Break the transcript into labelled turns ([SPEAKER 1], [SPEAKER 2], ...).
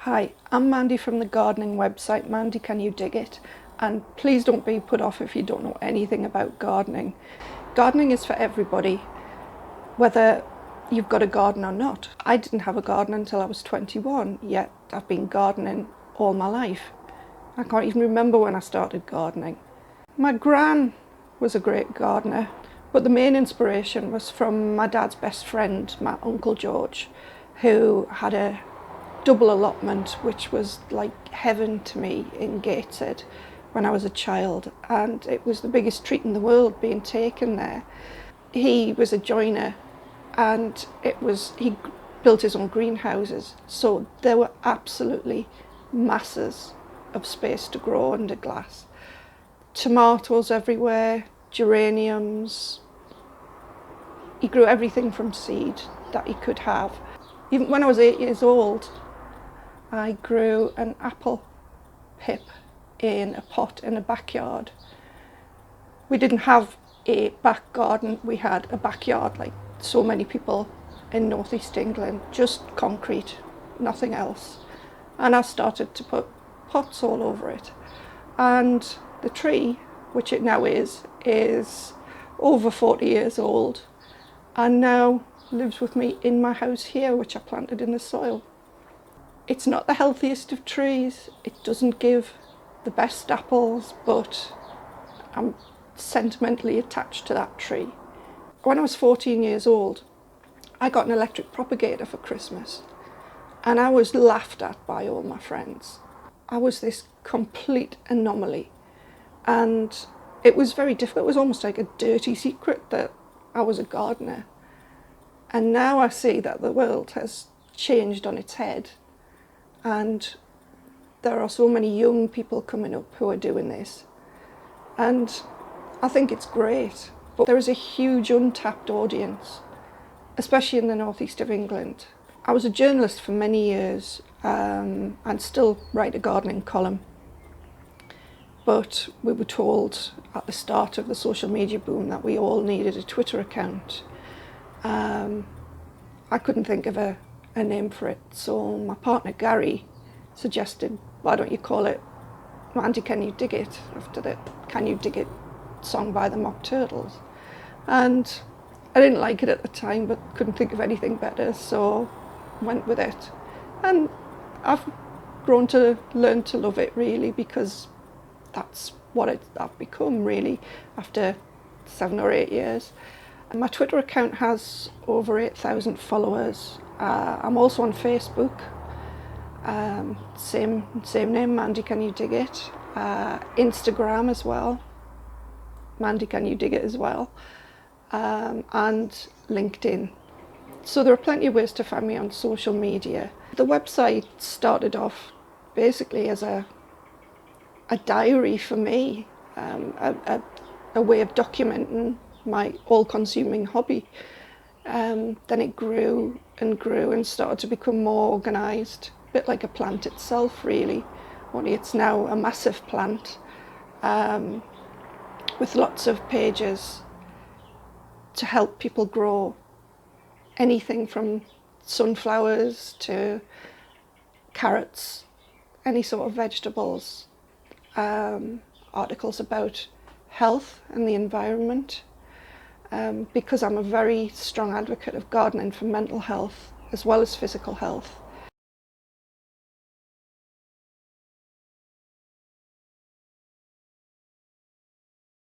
[SPEAKER 1] Hi, I'm Mandy from the gardening website MandyCanUDigIt, and please don't be put off if you don't know anything about gardening. Gardening is for everybody, whether you've got a garden or not. I didn't have a garden until I was 21, yet I've been gardening all my life. I can't even remember when I started gardening. My gran was a great gardener, but the main inspiration was from my dad's best friend, my Uncle George, who had a double allotment, which was like heaven to me in Gateshead when I was a child, and it was the biggest treat in the world being taken there. He was a joiner, and he built his own greenhouses, so there were absolutely masses of space to grow under glass. Tomatoes everywhere, geraniums. He grew everything from seed that he could have. Even when I was 8 years old, I grew an apple pip in a pot in a backyard. We didn't have a back garden, we had a backyard like so many people in northeast England, just concrete, nothing else. And I started to put pots all over it. And the tree, which it now is over 40 years old and now lives with me in my house here, which I planted in the soil. It's not the healthiest of trees, it doesn't give the best apples, but I'm sentimentally attached to that tree. When I was 14 years old, I got an electric propagator for Christmas, and I was laughed at by all my friends. I was this complete anomaly, and it was very difficult. It was almost like a dirty secret that I was a gardener. And now I see that the world has changed on its head, and there are so many young people coming up who are doing this, and I think it's great. But there is a huge untapped audience, especially in the northeast of England. I was a journalist for many years and still write a gardening column, but we were told at the start of the social media boom that we all needed a Twitter account. I couldn't think of a name for it, so my partner Gary suggested, why don't you call it MandyCanUDigIt, after the Can You Dig It song by the Mock Turtles. And I didn't like it at the time, but couldn't think of anything better, so went with it. And I've grown to learn to love it, really, because that's what I've become, really, after 7 or 8 years. And my Twitter account has over 8,000 followers. I'm also on Facebook, same name, MandyCanUDigIt. Instagram as well, MandyCanUDigIt as well, and LinkedIn. So there are plenty of ways to find me on social media. The website started off basically as a diary for me, a way of documenting my all-consuming hobby. Then it grew and grew and started to become more organised, a bit like a plant itself, really, only it's now a massive plant with lots of pages to help people grow anything from sunflowers to carrots, any sort of vegetables, articles about health and the environment, because I'm a very strong advocate of gardening for mental health as well as physical health.